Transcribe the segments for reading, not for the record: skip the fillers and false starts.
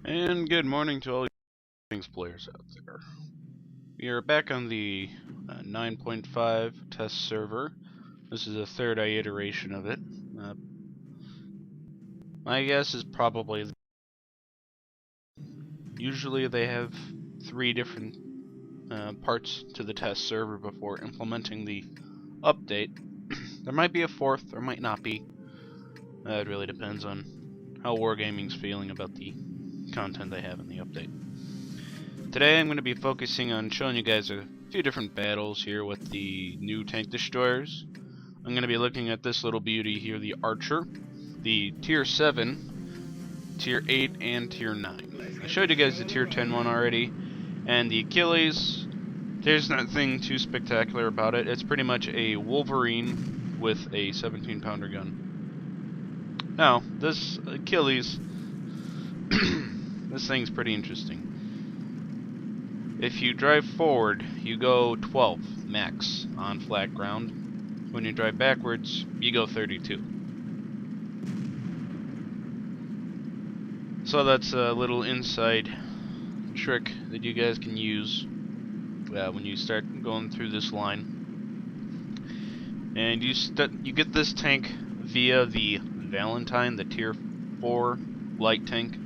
And good morning to all you things players out there. We are back on the 9.5 test server. This is the third iteration of it. My guess is probably usually they have 3 different parts to the test server before implementing the update. There might be a fourth, there might not be. It really depends on how Wargaming's feeling about the content they have in the update. Today I'm going to be focusing on showing you guys a few different battles here with the new tank destroyers. I'm going to be looking at this little beauty here, the Archer, the Tier 7, Tier 8, and Tier 9. I showed you guys the Tier 10 one already, and the Achilles, there's nothing too spectacular about it. It's pretty much a Wolverine with a 17-pounder gun. Now, this Achilles, this thing's pretty interesting. If you drive forward, you go 12 max on flat ground. When you drive backwards, you go 32. So that's a little inside trick that you guys can use when you start going through this line. And you get this tank via the Valentine, the Tier 4 light tank.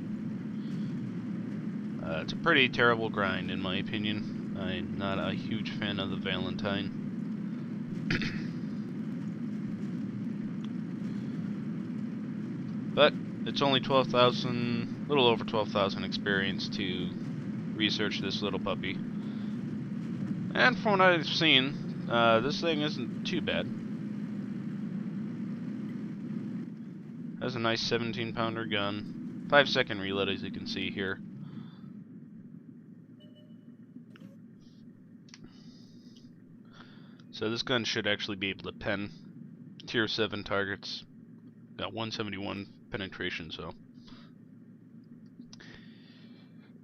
It's a pretty terrible grind, in my opinion. I'm not a huge fan of the Valentine. But it's only 12,000, a little over 12,000 experience to research this little puppy. And from what I've seen, this thing isn't too bad. Has a nice 17-pounder gun. 5-second reload, as you can see here. So this gun should actually be able to pen Tier 7 targets. Got 171 penetration, so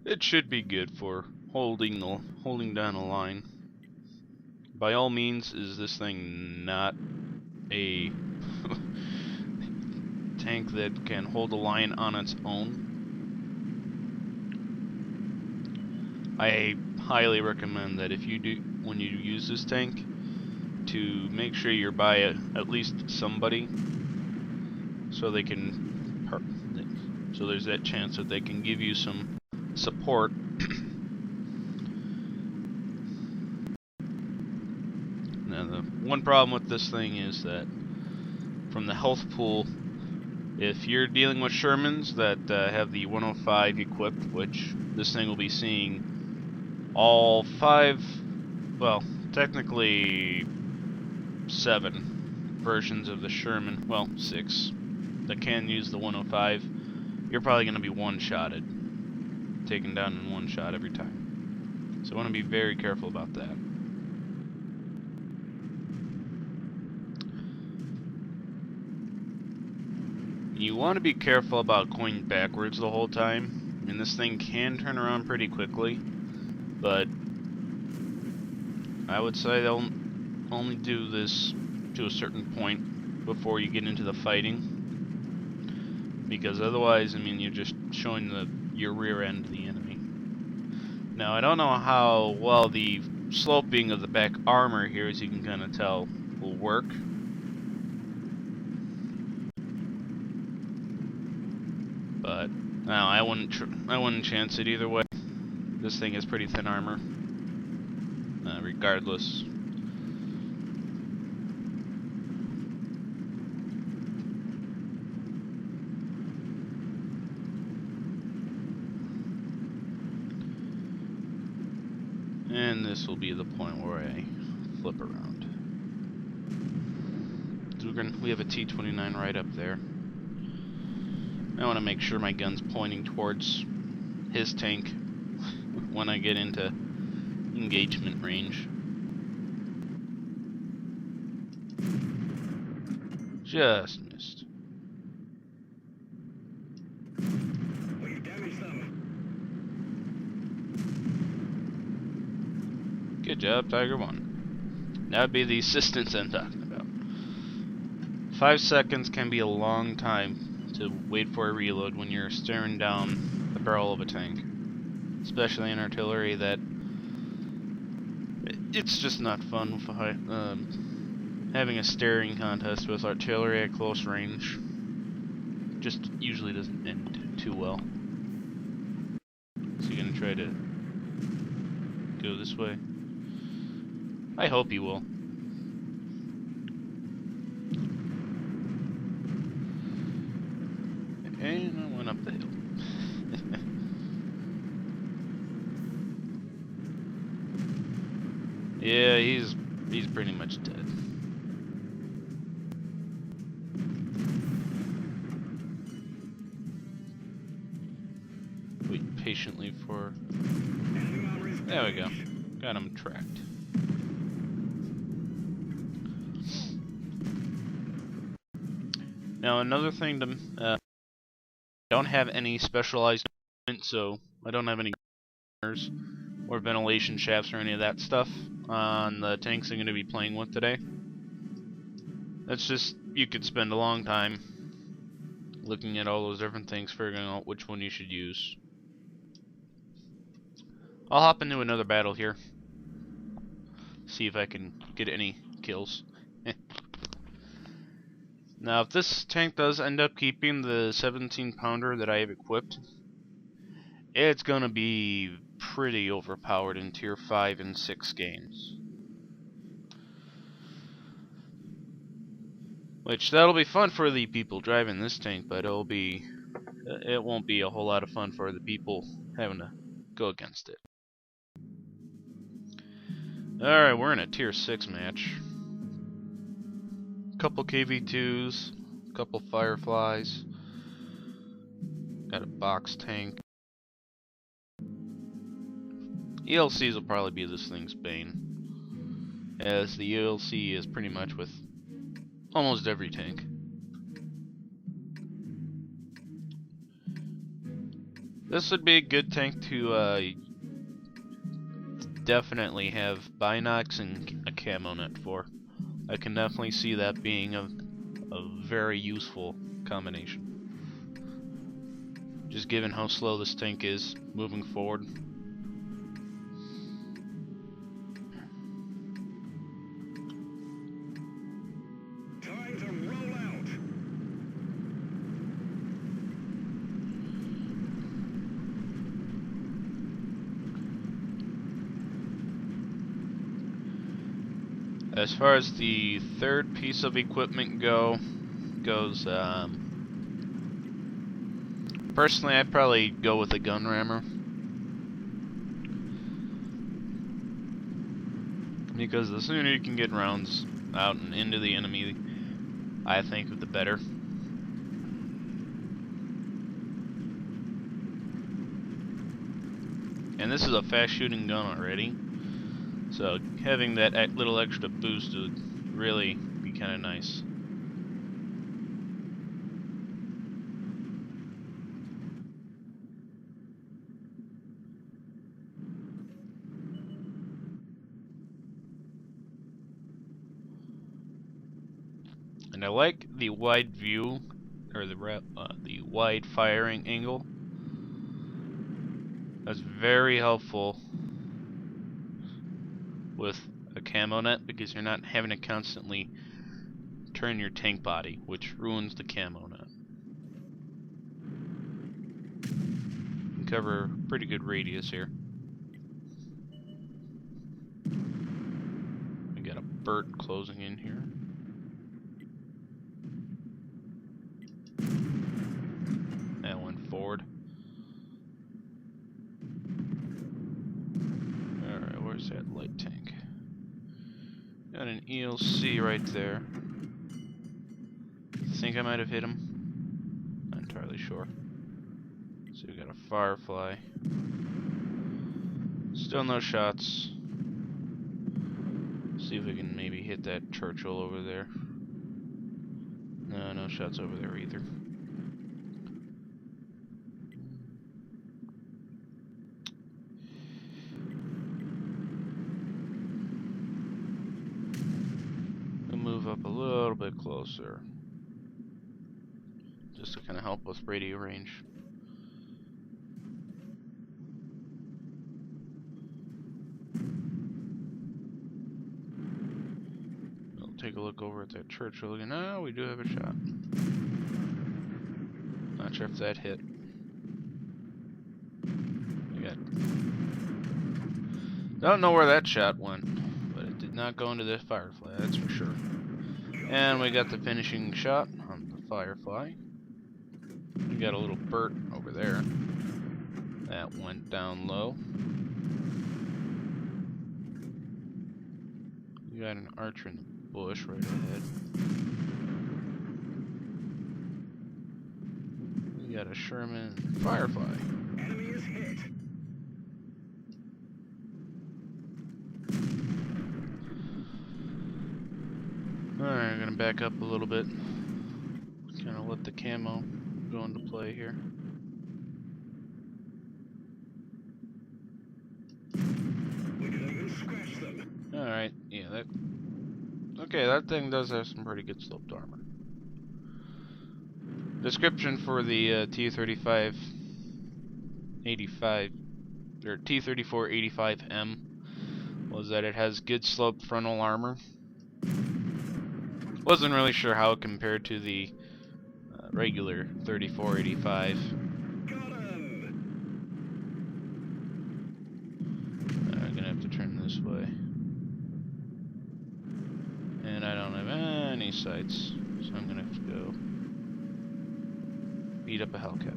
it should be good for holding down a line. By all means, is this thing not a tank that can hold a line on its own? I highly recommend that if you do, when you use this tank, to make sure you're by at least somebody, so they can, so there's that chance that they can give you some support. Now the one problem with this thing is that from the health pool, if you're dealing with Shermans that have the 105 equipped, which this thing will be seeing all 5, well, technically 7 versions of the Sherman, well, 6, that can use the 105, you're probably going to be one-shotted, taken down in one shot every time. So I want to be very careful about that. You want to be careful about going backwards the whole time. I mean, this thing can turn around pretty quickly, but I would say they'll only do this to a certain point before you get into the fighting, because otherwise, I mean, you're just showing your rear end to the enemy. Now, I don't know how well the sloping of the back armor here, as you can kind of tell, will work. But no, I wouldn't chance it either way. This thing has pretty thin armor, regardless. And this will be the point where I flip around. We have a T-29 right up there. I want to make sure my gun's pointing towards his tank when I get into engagement range. Just missed. Good job, Tiger 1. That would be the assistance I'm talking about. 5 seconds can be a long time to wait for a reload when you're staring down the barrel of a tank, especially in artillery. That it's just not fun with having a staring contest with artillery at close range. Just usually doesn't end too well. So you're gonna try to go this way? I hope he will. And I went up the hill. Yeah, he's pretty much dead. Wait patiently for... There we go. Got him tracked. Now another thing to... don't have any specialized equipment, so I don't have any gunners or ventilation shafts or any of that stuff on the tanks I'm going to be playing with today. That's just, you could spend a long time looking at all those different things, figuring out which one you should use. I'll hop into another battle here, see if I can get any kills. Now, if this tank does end up keeping the 17-pounder that I have equipped, it's gonna be pretty overpowered in tier 5 and 6 games. Which, that'll be fun for the people driving this tank, but it won't be a whole lot of fun for the people having to go against it. Alright, we're in a tier 6 match. Couple KV2s, couple Fireflies, got a box tank. ELCs will probably be this thing's bane, as the ELC is pretty much with almost every tank. This would be a good tank to definitely have binocs and a camo net for. I can definitely see that being a very useful combination. Just given how slow this tank is moving forward. Time to roll out. As far as the third piece of equipment goes, personally, I'd probably go with a gun rammer, because the sooner you can get rounds out and into the enemy, I think the better. And this is a fast shooting gun already, so having that little extra boost would really be kind of nice. And I like the wide view, or the wide firing angle. That's very helpful with a camo net, because you're not having to constantly turn your tank body, which ruins the camo net. You can cover a pretty good radius here. We got a Brit closing in here. That went forward. Alright, where's that light tank? Got an ELC right there. I think I might have hit him. Not entirely sure. So we got a Firefly. Still no shots. See if we can maybe hit that Churchill over there. No, no shots over there either. We'll move up a little bit closer, just to kind of help with radio range. take a look over at that church. We're looking, no, we do have a shot. Not sure if that hit. We got... Don't know where that shot went, but it did not go into the Firefly, that's for sure. And we got the finishing shot on the Firefly. We got a little Brit over there. That went down low. We got an archer in the bush right ahead. We got a Sherman and Firefly. Enemy is hit. Alright, I'm gonna back up a little bit. Kind of let the camo go into play here. We can even scratch them. Alright, yeah, that... Okay, that thing does have some pretty good sloped armor. Description for the T-35-85, or T-34-85M, was that it has good sloped frontal armor. Wasn't really sure how it compared to the regular 3485. Got him. I'm gonna have to turn this way. And I don't have any sights, so I'm gonna have to go beat up a Hellcat.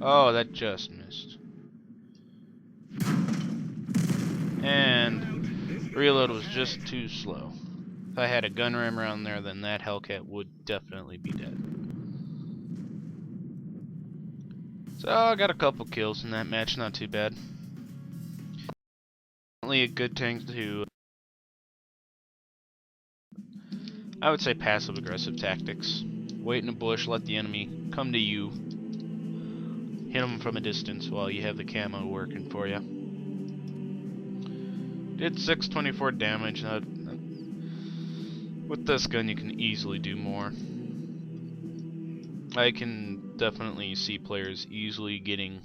Oh, that just missed. And reload was just too slow. If I had a gun ram around there, then that Hellcat would definitely be dead. So I got a couple kills in that match, not too bad. Definitely a good tank to, I would say, passive aggressive tactics. Wait in a bush, let the enemy come to you, hit them from a distance while you have the camo working for you. Did 624 damage. With this gun you can easily do more. I can definitely see players easily getting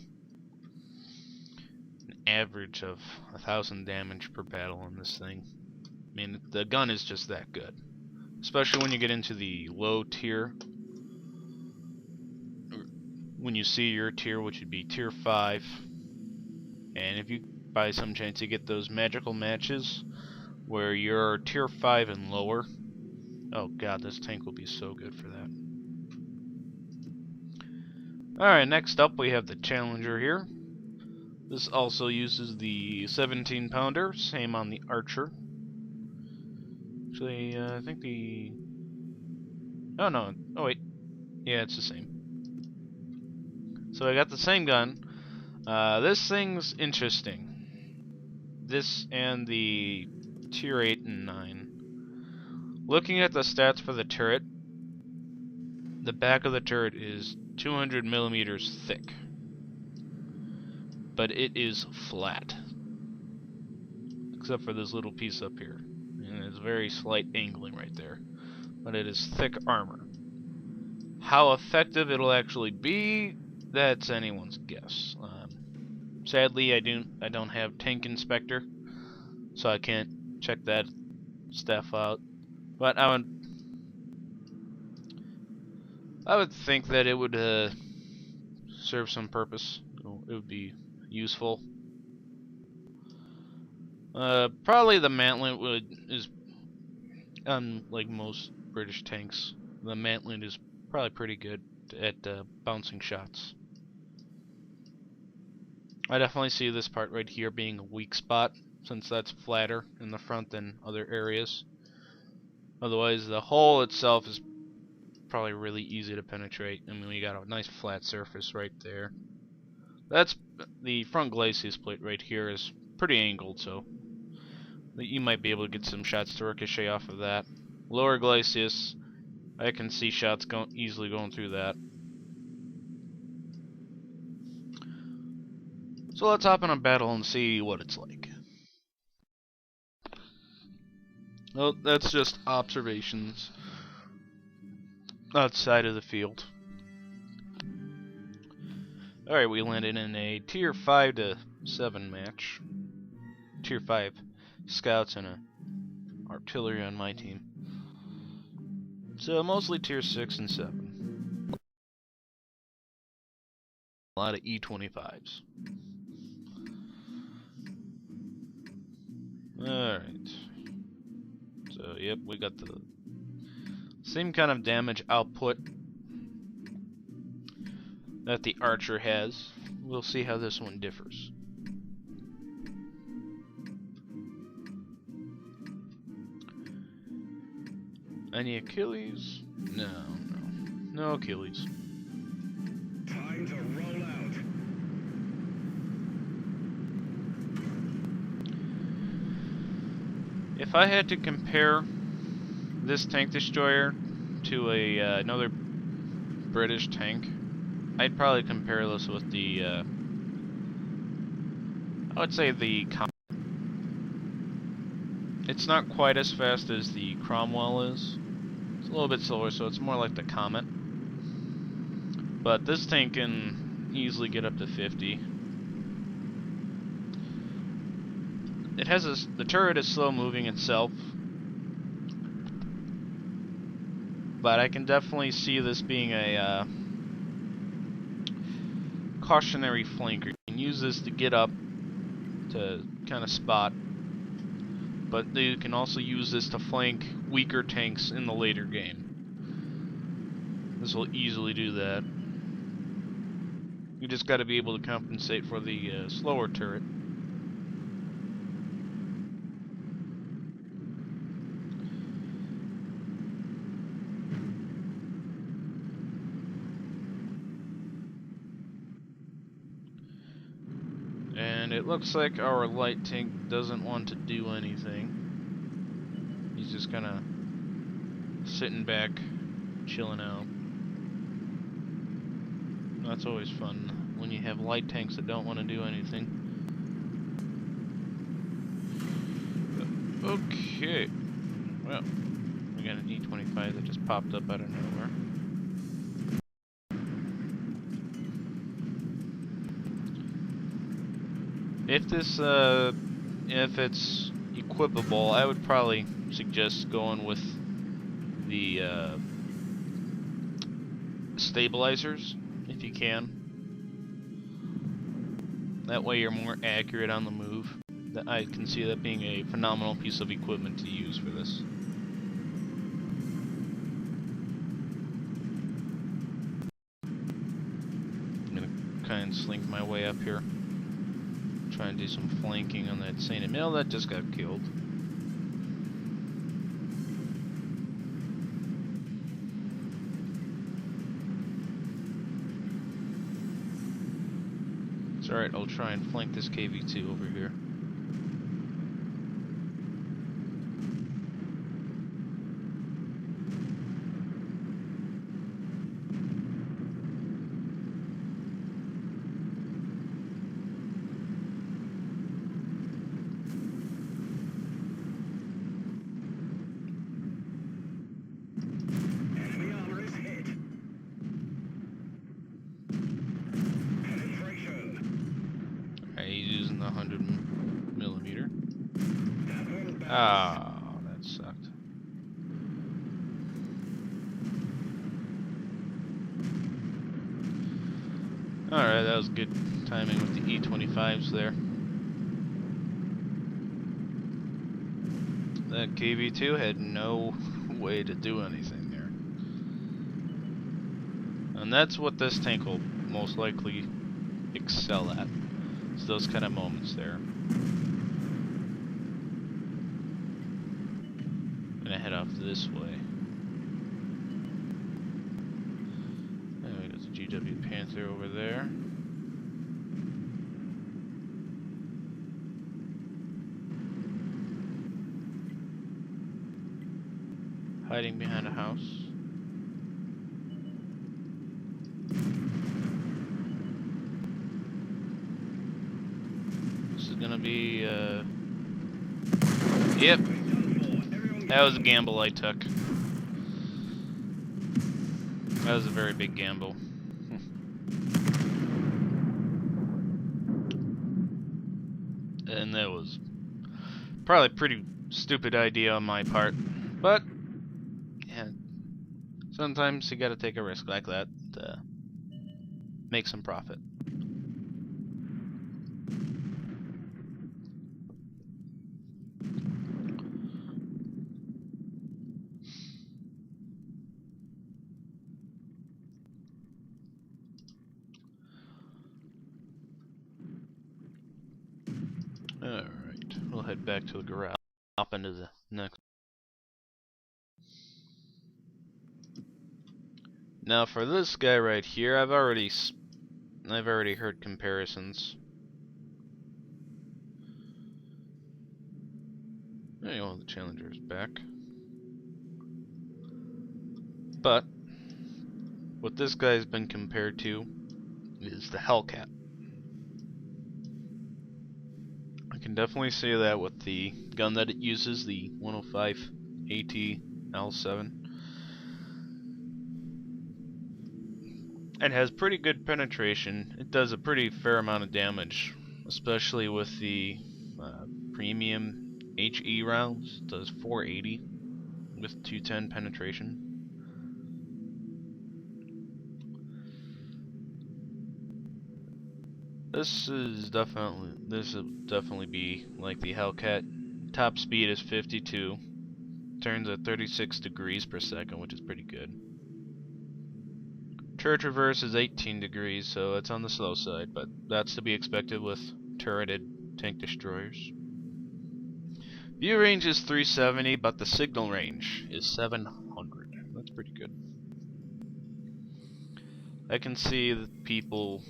an average of 1,000 damage per battle on this thing. I mean, the gun is just that good. Especially when you get into the low tier. When you see your tier, which would be tier 5. And if you, by some chance, you get those magical matches where you're tier 5 and lower. Oh god, this tank will be so good for that. Alright, next up we have the Challenger here. This also uses the 17 pounder, same on the Archer. Actually, I think the... Oh no, oh wait. Yeah, it's the same. So I got the same gun. This thing's interesting. This and the tier 8 and 9. Looking at the stats for the turret, the back of the turret is 200 millimeters thick, but it is flat, except for this little piece up here, and it's very slight angling right there, but it is thick armor. How effective it'll actually be, that's anyone's guess. Sadly, I don't have Tank Inspector, so I can't check that stuff out. But I would think that it would serve some purpose. It would be useful. Probably the mantlet is, like most British tanks, the mantlet is probably pretty good at bouncing shots. I definitely see this part right here being a weak spot, since that's flatter in the front than other areas. Otherwise, the hull itself is probably really easy to penetrate. I mean, we got a nice flat surface right there. That's the front glacis plate right here is pretty angled, so you might be able to get some shots to ricochet off of that. Lower glacis, I can see shots easily going through that. So let's hop in a battle and see what it's like. Well, that's just observations outside of the field. Alright, we landed in a tier 5 to 7 match. Tier 5 scouts and a artillery on my team. So mostly tier 6 and 7. A lot of E25s. Alright. So, yep, we got the same kind of damage output that the archer has. We'll see how this one differs. Any Achilles? No. No Achilles. Time to roll out. If I had to compare this tank destroyer to another British tank, I'd probably compare this with the, I would say the Comet. It's not quite as fast as the Cromwell is. It's a little bit slower, so it's more like the Comet. But this tank can easily get up to 50. It has the turret is slow moving itself, but I can definitely see this being a cautionary flanker. You can use this to get up to kind of spot, but you can also use this to flank weaker tanks in the later game. This will easily do that. You just got to be able to compensate for the slower turret. And it looks like our light tank doesn't want to do anything. He's just kind of sitting back, chilling out. That's always fun when you have light tanks that don't want to do anything. Okay. Well, we got an E25 that just popped up out of nowhere. If this, if it's equipable, I would probably suggest going with the stabilizers, if you can. That way you're more accurate on the move. I can see that being a phenomenal piece of equipment to use for this. I'm gonna kind of slink my way up here. Try and do some flanking on that Saint Emil that just got killed. It's alright, I'll try and flank this KV-2 over here. Enemy armor is hit. Penetration. Alright, he's using the 100mm. That one bounced. Oh, that sucked. Alright, that was good timing with the E25s there. That KV-2 had no way to do anything there. And that's what this tank will most likely excel at. It's those kind of moments there. I'm gonna head off this way. And we got the GW Panther over there. Hiding behind a house. This is gonna be, yep. That was a gamble I took. That was a very big gamble. And that was probably pretty stupid idea on my part. But, yeah, sometimes you gotta take a risk like that to make some profit. Alright, we'll head back to the garage. Hop into the next. Now for this guy right here, I've already heard comparisons. There you go, the Challenger's back. But what this guy's been compared to is the Hellcat. I can definitely say that with the gun that it uses, the 105 AT-L7. It has pretty good penetration. It does a pretty fair amount of damage, especially with the premium HE rounds. It does 480 with 210 penetration. This will definitely be like the Hellcat. Top speed is 52. Turns at 36 degrees per second, which is pretty good. Turret reverse is 18 degrees, so it's on the slow side, but that's to be expected with turreted tank destroyers. View range is 370, but the signal range is 700. That's pretty good. I can see the people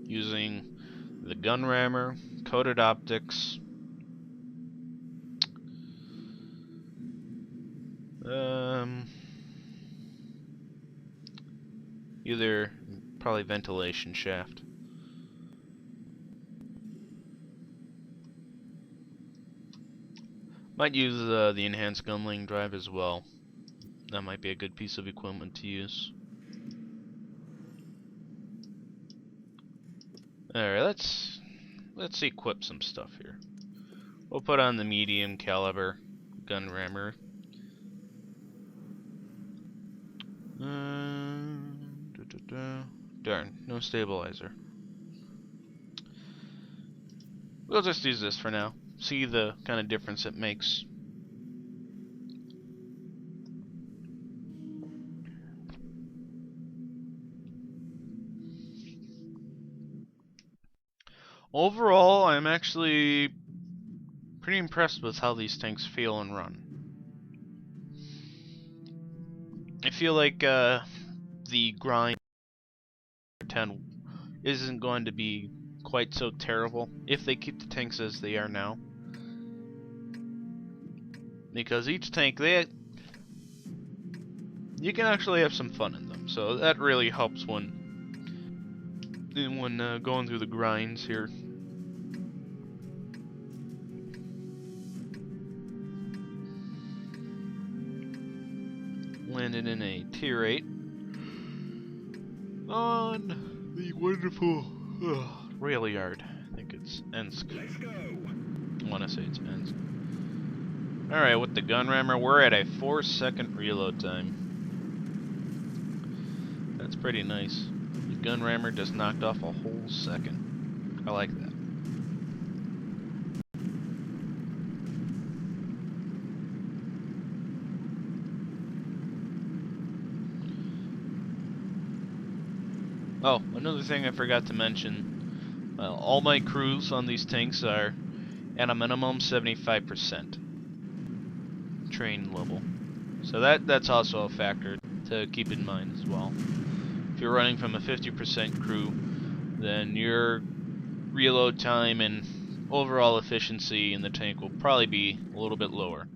using the gun rammer, coated optics, either probably ventilation shaft. Might use the enhanced gunling drive as well. That might be a good piece of equipment to use. Alright, let's equip some stuff here. We'll put on the medium caliber gun rammer. Darn, no stabilizer. We'll just use this for now. See the kind of difference it makes. Overall, I'm actually pretty impressed with how these tanks feel and run. I feel like the grind 10 isn't going to be quite so terrible if they keep the tanks as they are now. Because each tank, you can actually have some fun in them, so that really helps when going through the grinds here. Landed in a tier 8 on the wonderful rail yard. I think it's Ensk. Let's go. I want to say it's Ensk. Alright, with the gun rammer, we're at a 4-second reload time. That's pretty nice. The gun rammer just knocked off a whole second. I like that. Oh, another thing I forgot to mention. All my crews on these tanks are at a minimum 75% train level. So that's also a factor to keep in mind as well. If you're running from a 50% crew, then your reload time and overall efficiency in the tank will probably be a little bit lower.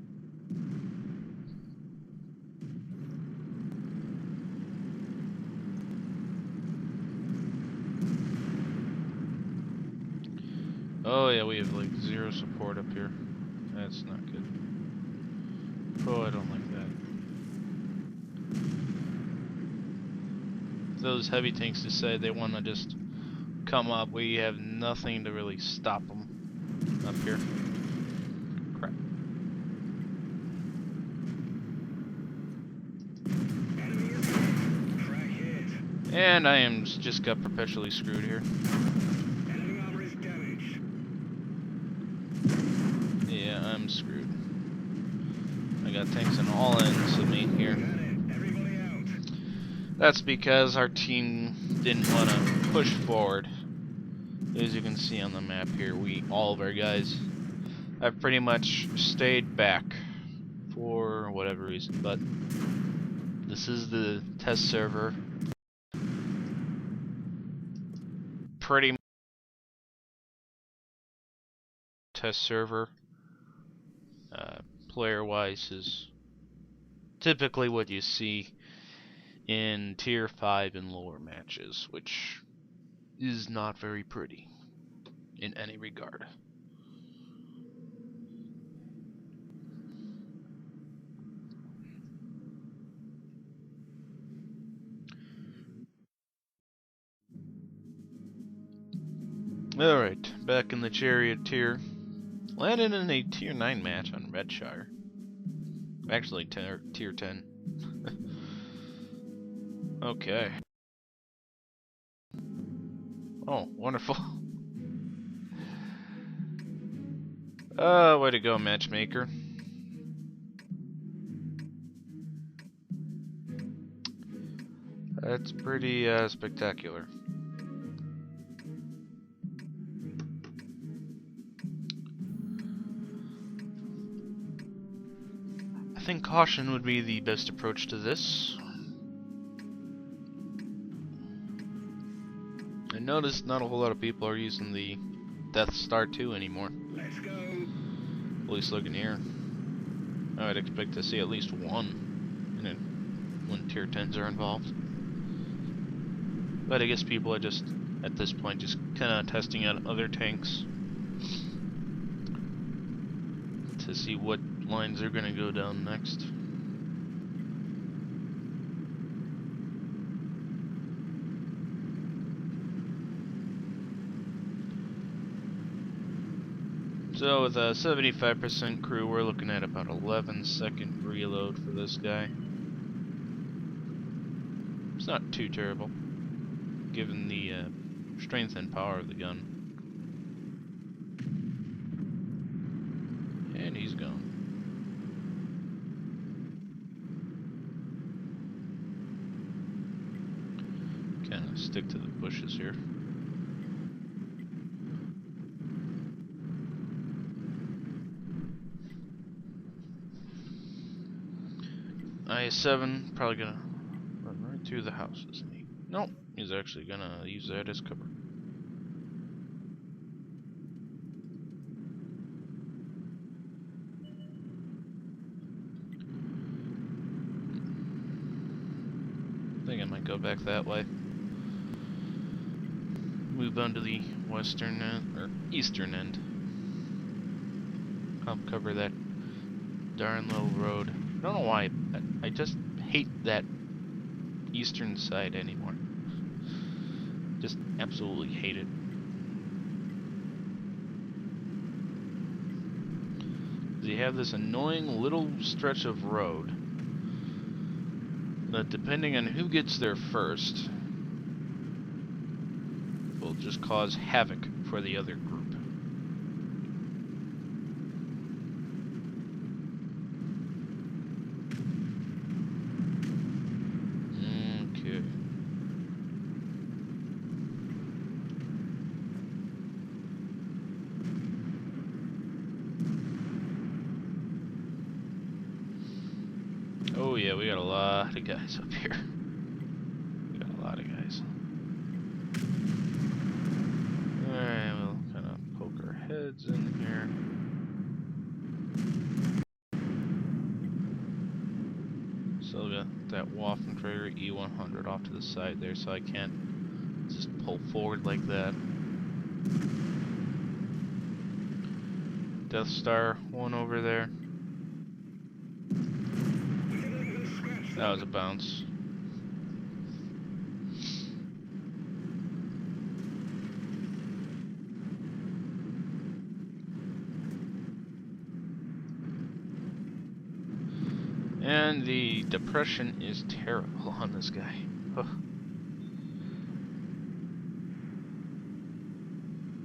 Oh yeah, we have like 0 support up here. That's not good. Oh, I don't like that. If those heavy tanks decide they want to just come up, we have nothing to really stop them up here. Crap. And I am just got perpetually screwed here. Enemy armor is damaged. Yeah, I'm screwed. I got tanks on all ends of me here. Got it. Everybody out. That's because our team didn't want to push forward. As you can see on the map here, all of our guys have pretty much stayed back for whatever reason, but this is the test server. Pretty much test server, player-wise, is typically what you see in Tier 5 and lower matches, which is not very pretty in any regard. Alright, back in the Charioteer. Landed in a Tier 9 match on Redshire. Actually, Tier 10. Okay. Oh, wonderful. Way to go, matchmaker. That's pretty spectacular. I think caution would be the best approach to this. I noticed not a whole lot of people are using the Death Star 2 anymore. Let's go. At least looking here. I would expect to see at least one when Tier 10s are involved. But I guess people are just, at this point, just kind of testing out other tanks to see what lines are going to go down next. So with a 75% crew, we're looking at about 11-second reload for this guy. It's not too terrible, given the strength and power of the gun. And he's gone. Kind of stick to the bushes here. I-7 probably gonna run right through the house, isn't he? Nope, he's actually gonna use that as cover. I think I might go back that way. Move on to the western end, or eastern end. I'll cover that darn little road. I don't know why, I just hate that eastern side anymore. Just absolutely hate it. You have this annoying little stretch of road that, depending on who gets there first, will just cause havoc for the other group. Okay. Oh yeah, we got a lot of guys up here. We got a lot of guys. Alright, we'll kind of poke our heads in here. Still got that Waffentrager E100 off to the side there, so I can't just pull forward like that. Death Star 1 over there. That was a bounce. And the depression is terrible on this guy. Ugh.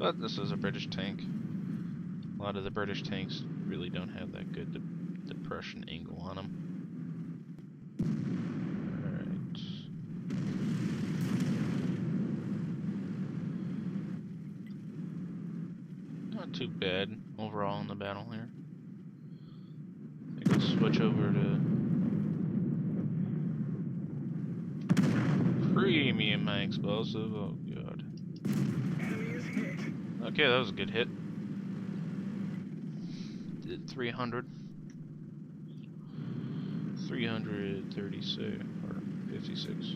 But this is a British tank. A lot of the British tanks really don't have that good depression angle on them. Alright. Not too bad overall in the battle here. I think I'll switch over to premium high explosive. Oh god. Enemy is hit. Okay, that was a good hit. Did 300. 336 or 56.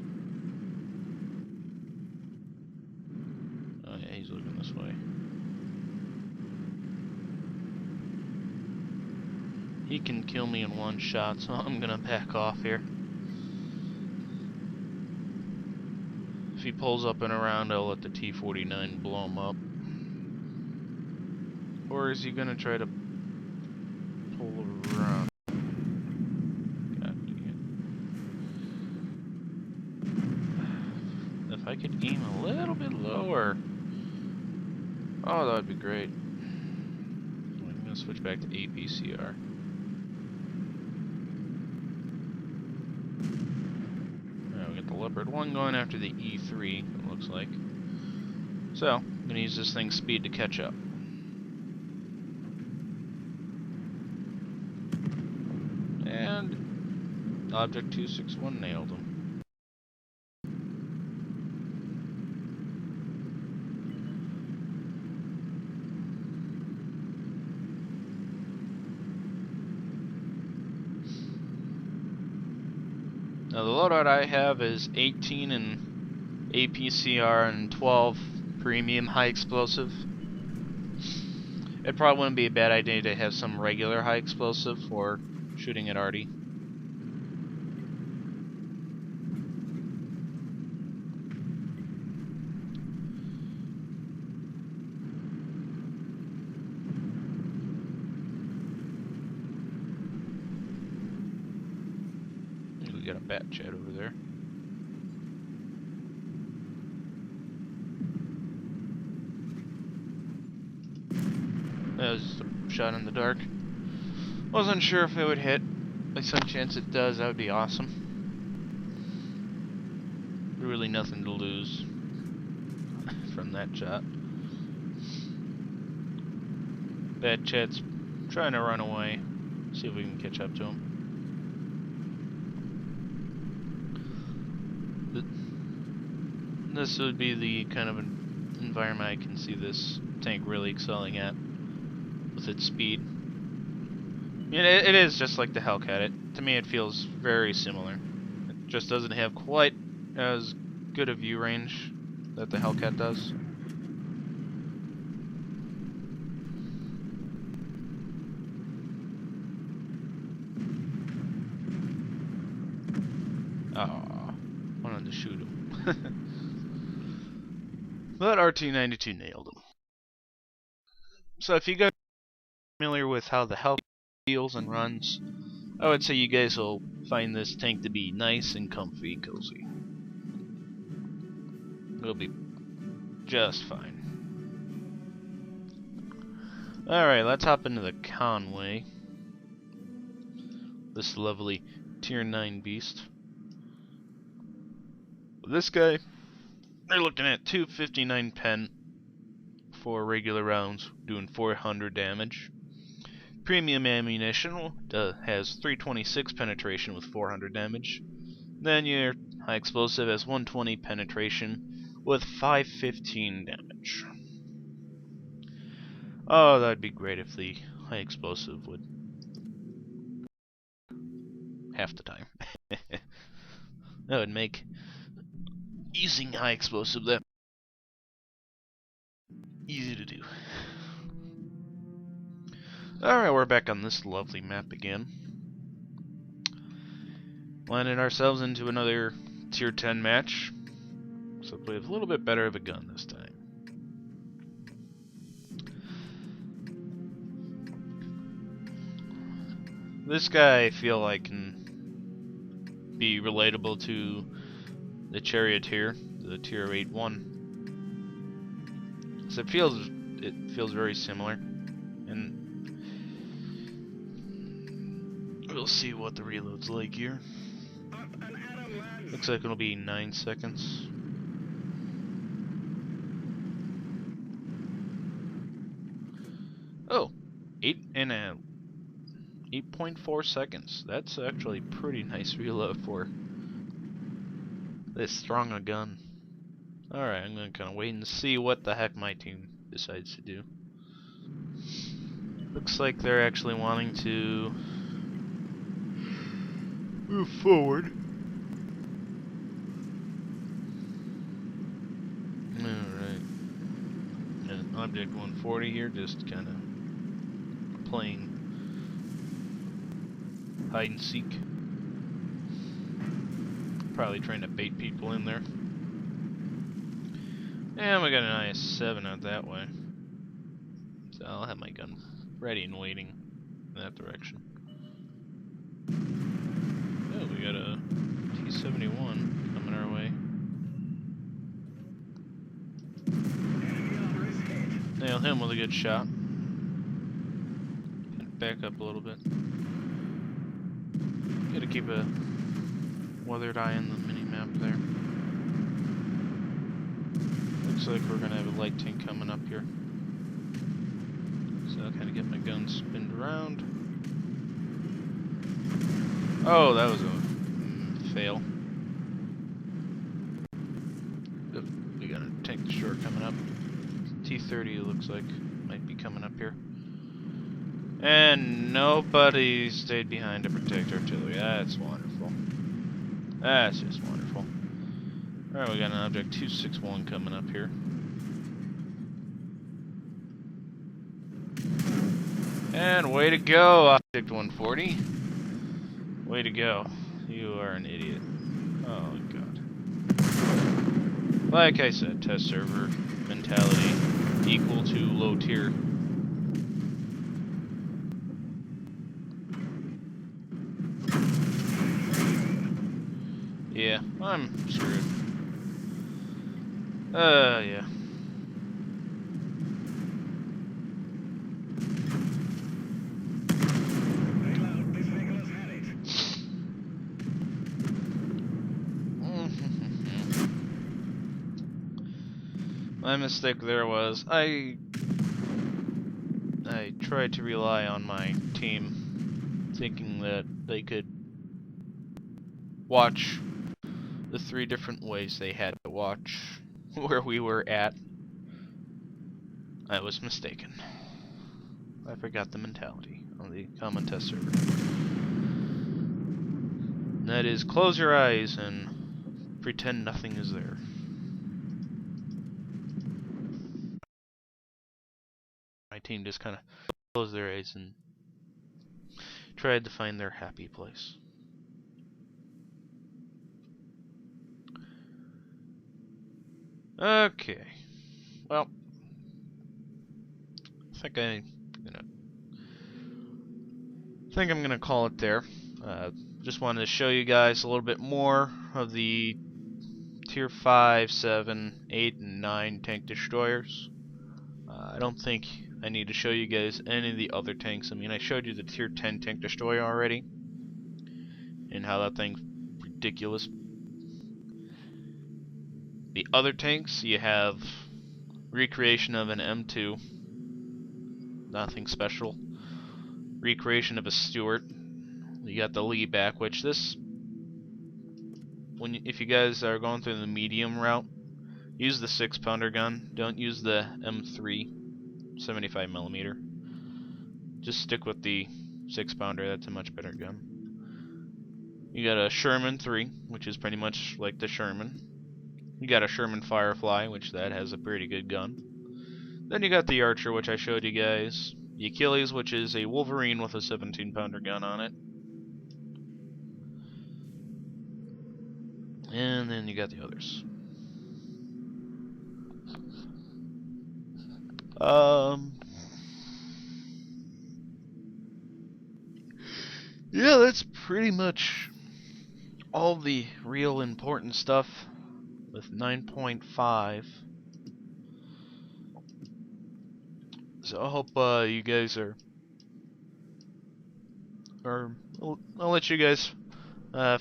Oh yeah, he's looking this way. He can kill me in one shot, so I'm gonna back off here. If he pulls up and around, I'll let the T-49 blow him up. Or is he gonna try to pull around? God dang it. If I could aim a little bit lower. Oh, that would be great. I'm gonna switch back to APCR. The Leopard 1 going after the E3, it looks like. So, I'm going to use this thing's speed to catch up. And Object 261 nailed him. Now the loadout I have is 18 in APCR and 12 premium high explosive. It probably wouldn't be a bad idea to have some regular high explosive for shooting at arty. We got a bat jet over there. That was just a shot in the dark. Wasn't sure if it would hit. By some chance it does, that would be awesome. Really nothing to lose from that shot. Bat jet's trying to run away. See if we can catch up to him. This would be the kind of environment I can see this tank really excelling at with its speed. It is just like the Hellcat. To me it feels very similar. It just doesn't have quite as good a view range that the Hellcat does. Oh, wanted to shoot him. But RT-92 nailed him. So if you guys are familiar with how the Hellcat feels and runs, I would say you guys will find this tank to be nice and comfy, cozy. It'll be just fine. Alright, let's hop into the Conway. This lovely Tier 9 beast. This guy, they're looking at 259 pen for regular rounds, doing 400 damage. Premium ammunition has 326 penetration with 400 damage. Then your high explosive has 120 penetration with 515 damage. Oh, that'd be great if the high explosive would half the time. That would make using high explosive that easy to do. Alright, we're back on this lovely map again. Landed ourselves into another Tier 10 match. So we have a little bit better of a gun this time. This guy I feel like can be relatable to the Charioteer, the Tier 8-1. So it feels very similar, and we'll see what the reload's like here. Up and Adam, lads. Looks like it'll be 9 seconds. Oh, 8.4 seconds. That's actually pretty nice reload for this strong a gun. Alright, I'm gonna kinda wait and see what the heck my team decides to do. Looks like they're actually wanting to move forward. Alright. And Object 140 here, just kinda playing hide and seek. Probably trying to bait people in there. And we got an IS-7 out that way. So I'll have my gun ready and waiting in that direction. Oh, we got a T-71 coming our way. Enemy armor is hit. Nail him with a good shot. Back up a little bit. Gotta keep a weathered eye on the mini-map there. Looks like we're gonna have a light tank coming up here. So I'll kinda get my gun spinned around. Oh, that was a fail. Oh, we got a tank destroyer coming up. T-30 looks like might be coming up here. And nobody stayed behind to protect artillery. That's wonderful. That's just wonderful. Alright, we got an Object 261 coming up here. And way to go, Object 140. Way to go. You are an idiot. Oh, God. Like I said, test server mentality equal to low tier. Yeah, I'm screwed. Yeah. Reload. This vehicle has had it. My mistake there was I tried to rely on my team, thinking that they could watch the 3 different ways they had to watch where we were at. I was mistaken. I forgot the mentality on the common test server. And that is, close your eyes and pretend nothing is there. My team just kind of closed their eyes and tried to find their happy place. Okay. Well, I think I'm gonna call it there. Just wanted to show you guys a little bit more of the Tier 5, 7, 8, and 9 tank destroyers. I don't think I need to show you guys any of the other tanks. I mean, I showed you the Tier 10 tank destroyer already, and how that thing's ridiculous. The other tanks, you have recreation of an M2, nothing special. Recreation of a Stuart. You got the Lee back, which this, if you guys are going through the medium route, use the 6-pounder gun. Don't use the M3 75mm. Just stick with the 6-pounder. That's a much better gun. You got a Sherman 3, which is pretty much like the Sherman. You got a Sherman Firefly, which that has a pretty good gun. Then you got the Archer, which I showed you guys. The Achilles, which is a Wolverine with a 17-pounder gun on it. And then you got the others. Yeah, that's pretty much all the real important stuff with 9.5. So I hope you guys are, I'll let you guys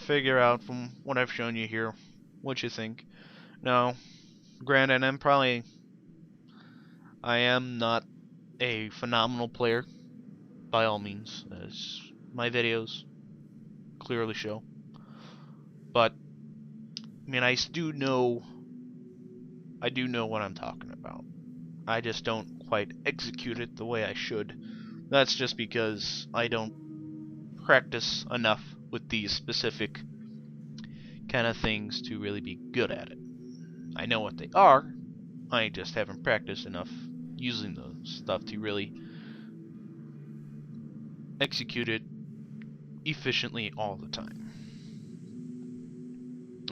figure out from what I've shown you here what you think. Now, granted, I am not a phenomenal player by all means, as my videos clearly show. But I mean, I do know what I'm talking about. I just don't quite execute it the way I should. That's just because I don't practice enough with these specific kind of things to really be good at it. I know what they are, I just haven't practiced enough using the stuff to really execute it efficiently all the time.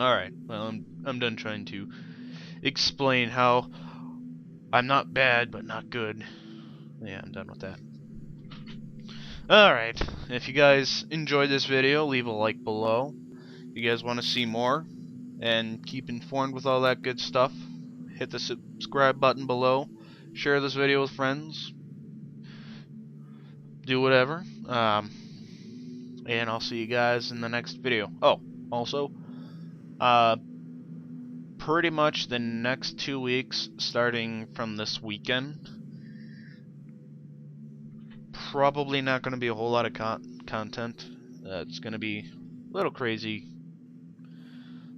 Alright, well, I'm done trying to explain how I'm not bad, but not good. Yeah, I'm done with that. Alright, if you guys enjoyed this video, leave a like below. If you guys want to see more and keep informed with all that good stuff, hit the subscribe button below. Share this video with friends. Do whatever. And I'll see you guys in the next video. Oh, also, pretty much the next 2 weeks, starting from this weekend, probably not going to be a whole lot of content. It's going to be a little crazy,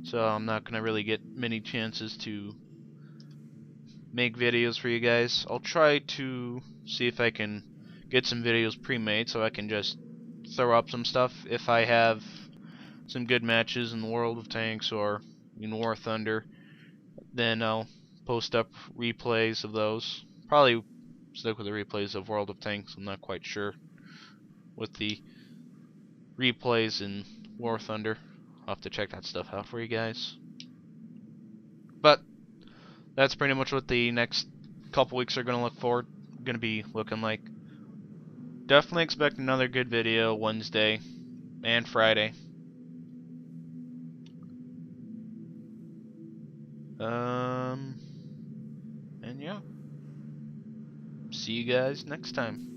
so I'm not going to really get many chances to make videos for you guys. I'll try to see if I can get some videos pre-made so I can just throw up some stuff if I have some good matches in the World of Tanks or in War Thunder. Then I'll post up replays of those. Probably stick with the replays of World of Tanks. I'm not quite sure with the replays in War Thunder. I'll have to check that stuff out for you guys. But that's pretty much what the next couple weeks are going to be looking like. Definitely expect another good video Wednesday and Friday. And yeah. See you guys next time.